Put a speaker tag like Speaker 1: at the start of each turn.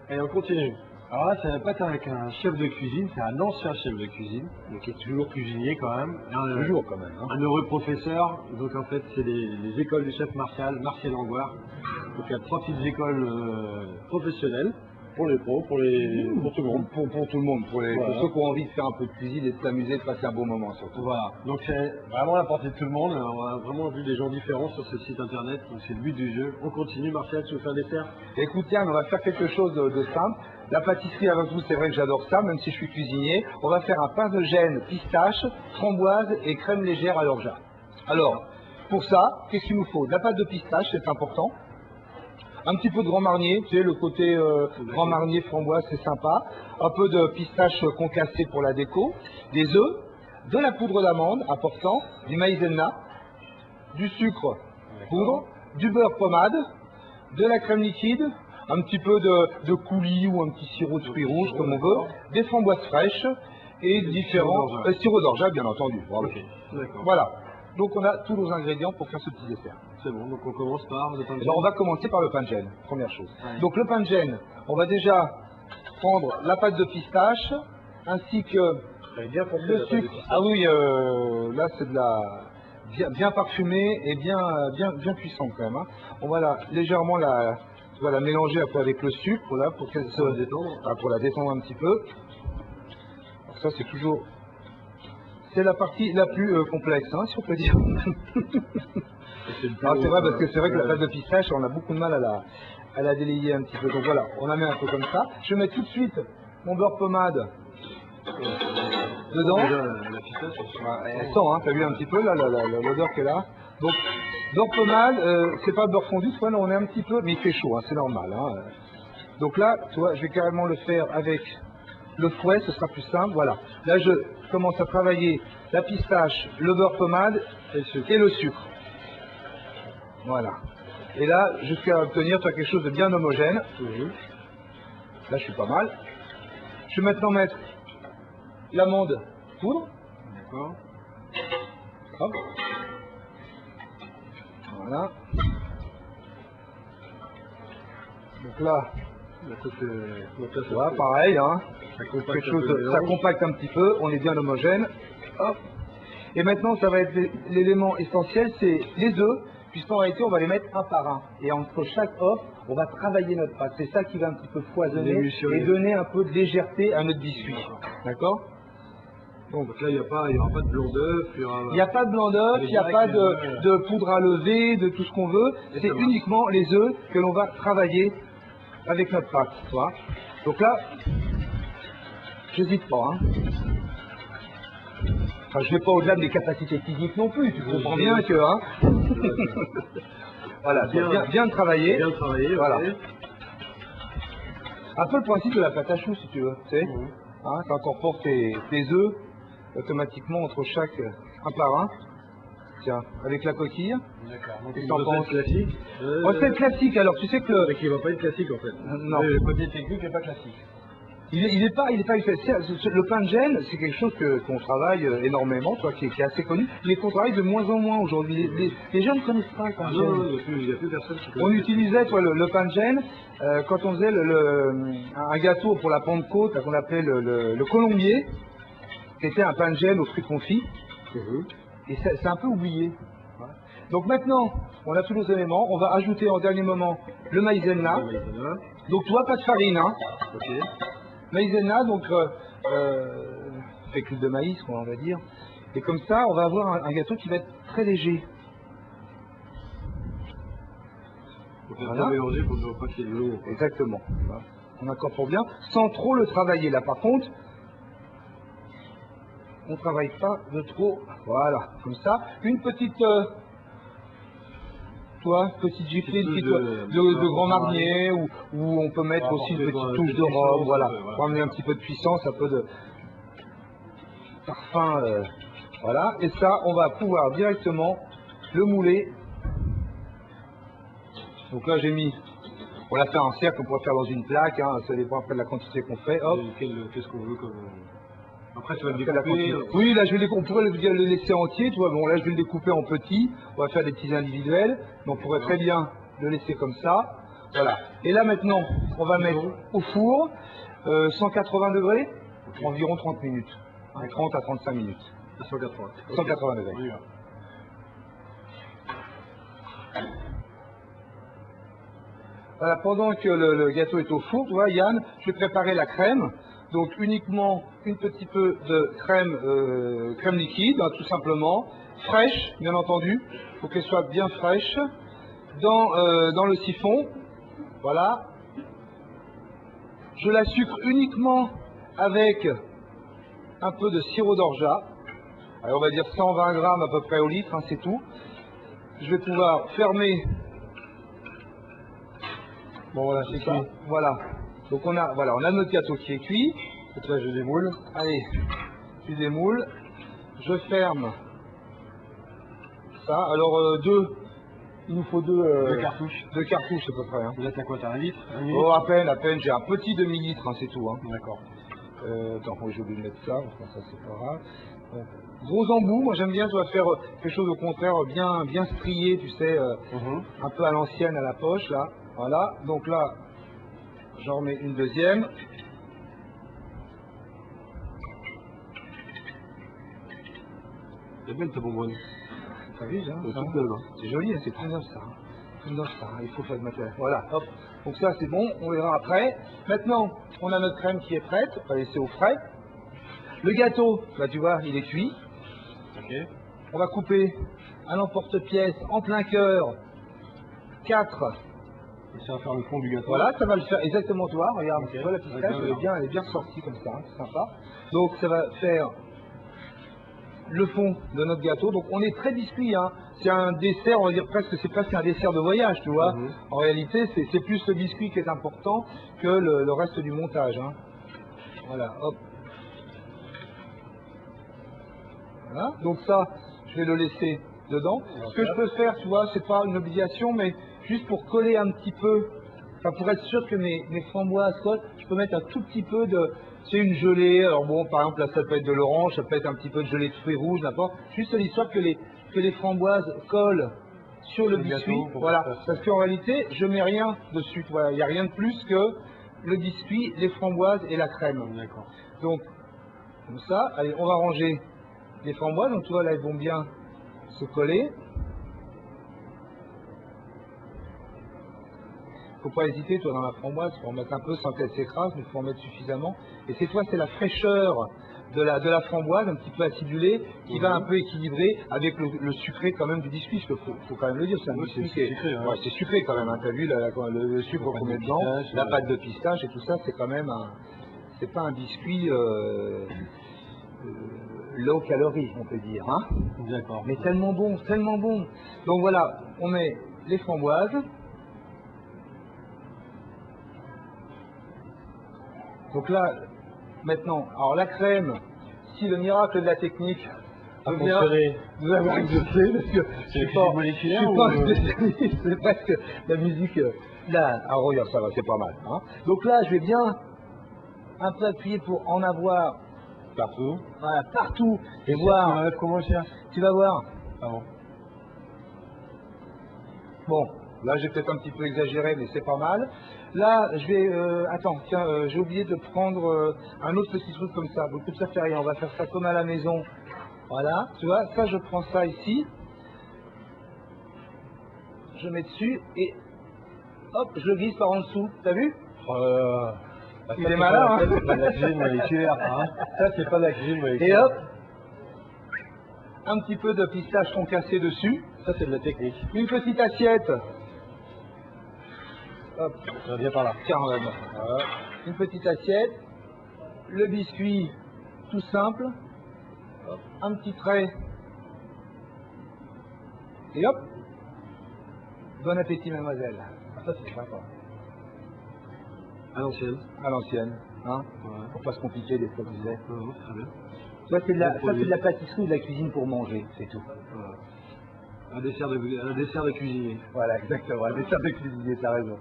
Speaker 1: Et on continue. Alors là, ça va pas être avec un chef de cuisine, c'est un ancien chef de cuisine, donc qui est toujours cuisinier quand même.
Speaker 2: Toujours quand même. Hein.
Speaker 1: Un heureux professeur, donc en fait c'est les écoles du chef Martial Langoire. Donc il y a 3 petites écoles professionnelles pour les pros, pour tout le monde.
Speaker 2: Pour tout le monde,
Speaker 1: Voilà.
Speaker 2: pour ceux qui ont envie de faire un peu de cuisine et de s'amuser, de passer un bon moment surtout.
Speaker 1: Voilà, donc c'est vraiment à la portée de tout le monde. On a vraiment vu des gens différents sur ce site internet, donc c'est le but du jeu. On continue, Martial, tu veux faire des dessert?
Speaker 2: Écoute, tiens, on va faire quelque chose de simple. La pâtisserie avec vous, c'est vrai que j'adore ça, même si je suis cuisinier. On va faire un pain de gêne, pistache, framboise et crème légère à l'orgeat. Alors, pour ça, qu'est-ce qu'il nous faut? De la pâte de pistache, c'est important. Un petit peu de grand marnier, tu sais, le côté grand marnier framboise, c'est sympa. Un peu de pistache concassée pour la déco. Des œufs, de la poudre d'amande, important, du maïzena, du sucre poudre, du beurre pommade, de la crème liquide, un petit peu de coulis ou un petit sirop de fruits rouges, comme on veut, des framboises fraîches et différents sirop d'orgeat, bien entendu. Voilà.
Speaker 1: Ok, d'accord.
Speaker 2: Voilà. Donc on a tous nos ingrédients pour faire ce petit dessert.
Speaker 1: C'est bon, donc on commence par le pain de
Speaker 2: Alors on
Speaker 1: gêne.
Speaker 2: va commencer par le pain de gêne, première chose.
Speaker 1: Ouais.
Speaker 2: Donc le pain de gêne, on va déjà prendre la pâte de pistache ainsi que
Speaker 1: Bien foncé,
Speaker 2: le
Speaker 1: la pâte de
Speaker 2: sucre.
Speaker 1: pistache.
Speaker 2: Ah oui, là c'est de la bien parfumée et bien puissante quand même. Hein. On va légèrement la mélanger après avec le sucre là pour qu'elle
Speaker 1: Pour la détendre.
Speaker 2: pour la détendre un petit peu. Alors ça c'est toujours la partie la plus complexe, hein, si on peut dire. C'est vrai parce que c'est vrai que la pâte de pistache, on a beaucoup de mal à la délayer un petit peu. Donc voilà, on la met un peu comme ça. Je mets tout de suite mon beurre pommade dedans.
Speaker 1: Déjà, la pistache,
Speaker 2: Elle sent, hein, t'as vu un petit peu là, l'odeur qu'elle a. Donc beurre pommade, c'est pas beurre fondu, tu vois, non, on est un petit peu, mais il fait chaud, hein, c'est normal. Hein. Donc là, tu vois, je vais carrément le faire avec le fouet, ce sera plus simple. Voilà. Là, je commence à travailler la pistache, le beurre pommade et le sucre. Voilà. Et là, jusqu'à obtenir quelque chose de bien homogène. Là, je suis pas mal. Je vais maintenant mettre l'amande poudre.
Speaker 1: D'accord.
Speaker 2: Hop. Voilà. Donc là, voilà, pareil, hein. Ça compacte un petit peu, on est bien homogène. Hop. Et maintenant, ça va être l'élément essentiel, c'est les œufs, puisqu'en réalité, on va les mettre un par un. Et entre chaque œuf, on va travailler notre pâte. C'est ça qui va un petit peu foisonner et donner un peu de légèreté à notre biscuit. D'accord?
Speaker 1: Donc là, il n'y aura pas de blanc d'œuf.
Speaker 2: Il n'y a pas de blanc d'œuf, il n'y a pas de poudre à lever, de tout ce qu'on veut. C'est uniquement les œufs que l'on va travailler avec notre pâte. Tu vois. Donc là, j'hésite pas. Hein. Enfin, je ne vais pas au-delà de mes capacités physiques non plus. Tu comprends bien que... Hein. Voilà, bien travailler.
Speaker 1: Bien travailler,
Speaker 2: voilà.
Speaker 1: Okay.
Speaker 2: Un peu le principe de la pâte à choux, si tu veux. Tu sais, hein, tu incorpores tes œufs automatiquement entre chaque un par un. Tiens, avec la coquille.
Speaker 1: D'accord. Donc
Speaker 2: une
Speaker 1: recette classique.
Speaker 2: Recette classique, alors tu sais que...
Speaker 1: Mais qui ne va pas être classique en fait.
Speaker 2: Non.
Speaker 1: Le côté technique n'est pas classique.
Speaker 2: Il est pas le pain de gêne, c'est quelque chose qu'on travaille énormément, toi, qui est assez connu, mais qu'on travaille de moins en moins aujourd'hui. Les gens ne connaissent pas le pain de gêne.
Speaker 1: Non, il n'y a plus personne qui connaît.
Speaker 2: On utilisait toi, le pain de gêne quand on faisait un gâteau pour la Pentecôte qu'on appelait le colombier, qui était un pain de gêne aux fruits confits. Et c'est un peu oublié. Donc maintenant, on a tous nos éléments, on va ajouter en dernier moment le maïzena. Donc tu vois, pas de farine, hein.
Speaker 1: Ok.
Speaker 2: Maïzena, donc fécule de maïs, on va dire. Et comme ça, on va avoir un gâteau qui va être très léger.
Speaker 1: Il faut faire mélanger pour ne pas qu'il y ait de l'eau.
Speaker 2: Exactement. On incorpore bien, sans trop le travailler. Là, par contre, on ne travaille pas de trop. Voilà, comme ça. Une petite... petite giflée, une petite de grand marnier, où on peut mettre aussi une petite touche de rhum, voilà, pour amener un petit peu de puissance, un peu de parfum, voilà, et ça, on va pouvoir directement le mouler. Donc là, j'ai mis, on l'a fait en cercle, on pourrait faire dans une plaque, hein, ça dépend après de la quantité qu'on fait, hop.
Speaker 1: Qu'est-ce qu'on veut comme... Après, tu vas le découper.
Speaker 2: Oui, là, on pourrait le laisser entier, tu vois. Bon, là, je vais le découper en petits. On va faire des petits individuels. Mais on pourrait très bien le laisser comme ça. Voilà. Et là maintenant, on va mettre au four 180 degrés, environ 30 minutes. 30 à 35 minutes.
Speaker 1: 180.
Speaker 2: 180 degrés.
Speaker 1: On y va.
Speaker 2: Voilà, pendant que le gâteau est au four, tu vois, Yann, je vais préparer la crème. Donc uniquement un petit peu de crème liquide, hein, tout simplement, fraîche, bien entendu. Il faut qu'elle soit bien fraîche. Dans le siphon, voilà. Je la sucre uniquement avec un peu de sirop d'orgeat. Alors on va dire 120 grammes à peu près au litre, hein, c'est tout. Je vais pouvoir fermer.
Speaker 1: Bon voilà, c'est
Speaker 2: Ça,
Speaker 1: cuit.
Speaker 2: voilà. Donc on a notre gâteau qui est cuit.
Speaker 1: Donc là, je démoule.
Speaker 2: Allez, tu démoules. Je ferme ça. Alors il nous faut deux
Speaker 1: cartouches.
Speaker 2: 2 cartouches à peu près. Hein.
Speaker 1: Là, t'as quoi? T'as 1 litre?
Speaker 2: Oh, à peine. J'ai un petit demi-litre, hein, c'est tout. Hein.
Speaker 1: D'accord.
Speaker 2: Attends, j'ai oublié de mettre ça. Enfin, ça c'est pas grave. Donc, gros embout. Moi j'aime bien, tu vas faire quelque chose au contraire bien strié, tu sais, un peu à l'ancienne à la poche là. Voilà. Donc là, j'en remets une deuxième.
Speaker 1: C'est belle ta bonbonne.
Speaker 2: T'as vu, hein,
Speaker 1: C'est
Speaker 2: ça
Speaker 1: toute belle, hein.
Speaker 2: C'est joli, hein, c'est très neuf ça. Hein. Tout neuf ça, hein, il faut faire de matériel. Voilà, hop. Donc ça c'est bon, on verra après. Maintenant, on a notre crème qui est prête, on va laisser au frais. Le gâteau, bah tu vois, il est cuit.
Speaker 1: Ok.
Speaker 2: On va couper à l'emporte-pièce en plein cœur 4.
Speaker 1: Et ça va faire le fond du gâteau.
Speaker 2: Voilà, ça va le faire exactement, toi. Regarde,
Speaker 1: Ok.
Speaker 2: tu vois la pistache,
Speaker 1: Ouais,
Speaker 2: elle est bien sortie comme ça, hein, c'est sympa. Donc ça va faire le fond de notre gâteau. Donc on est très biscuit, hein. C'est un dessert, on va dire c'est presque un dessert de voyage, tu vois. En réalité, c'est plus le biscuit qui est important que le reste du montage. Hein. Voilà, hop. Voilà. Donc ça, je vais le laisser dedans. Ce que je peux faire, tu vois, c'est pas une obligation, mais juste pour coller un petit peu, enfin pour être sûr que mes framboises collent, je peux mettre un tout petit peu de, c'est une gelée. Alors bon, par exemple là, ça peut être de l'orange, ça peut être un petit peu de gelée de fruits rouges, n'importe. Juste l'histoire que les framboises collent sur le biscuit.
Speaker 1: Gâteau,
Speaker 2: Voilà, parce qu'en réalité, je mets rien dessus. Voilà, il n'y a rien de plus que le biscuit, les framboises et la crème.
Speaker 1: D'accord.
Speaker 2: Donc, comme ça, allez, on va ranger les framboises. Donc, tu vois, là, elles vont bien se coller. Faut pas hésiter, toi, dans la framboise, faut en mettre un peu sans qu'elle s'écrase, mais il faut en mettre suffisamment. Et c'est la fraîcheur de la framboise, un petit peu acidulée, qui va un peu équilibrer avec le sucré quand même du biscuit. Parce qu'il faut quand même le dire, c'est un biscuit qui est
Speaker 1: sucré, ouais.
Speaker 2: ouais, c'est sucré quand même. Hein. T'as vu le sucre qu'on met dedans, la pâte de pistache et tout ça, c'est quand même c'est pas un biscuit low calorie, on peut dire. Hein.
Speaker 1: D'accord.
Speaker 2: Mais tellement bon, tellement bon. Donc voilà, on met les framboises. Donc là, maintenant, alors la crème, si le miracle de la technique veut bien nous avoir exaucé, parce que je suis pas un spécialiste, c'est presque la musique. Là, alors regarde, ça va, c'est pas mal. Hein. Donc là, je vais bien un peu appuyer pour en avoir
Speaker 1: Partout.
Speaker 2: voilà, partout et voir.
Speaker 1: Comment cher?
Speaker 2: Tu vas voir.
Speaker 1: Ah bon.
Speaker 2: Bon, là j'ai peut-être un petit peu exagéré, mais c'est pas mal. Là, je vais... attends, tiens, j'ai oublié de prendre un autre petit truc comme ça. Donc ça fait rien, on va faire ça comme à la maison. Voilà, tu vois, ça je prends ça ici. Je mets dessus et hop, je le glisse par en dessous. T'as vu? Il est malin, hein.
Speaker 1: Ça, c'est pas de la cuisine moléculaire, hein. Ça, c'est pas de la cuisine moléculaire.
Speaker 2: Et hop, un petit peu de pistache concassé dessus.
Speaker 1: Ça, c'est de la technique.
Speaker 2: Une petite assiette. Hop.
Speaker 1: Ça vient par là.
Speaker 2: Tiens, voilà. Une petite assiette. Le biscuit, tout simple. Hop. Un petit trait. Et hop. Bon appétit, mademoiselle.
Speaker 1: Ça, c'est sympa. À l'ancienne.
Speaker 2: À l'ancienne. Hein
Speaker 1: Ouais.
Speaker 2: Pour pas se compliquer des fois, tu disais.
Speaker 1: Non, très bien.
Speaker 2: Ça, c'est de la pâtisserie ou de la cuisine pour manger, c'est tout.
Speaker 1: Voilà. Un dessert de cuisinier.
Speaker 2: Voilà, exactement. Un dessert de cuisinier, t'as raison.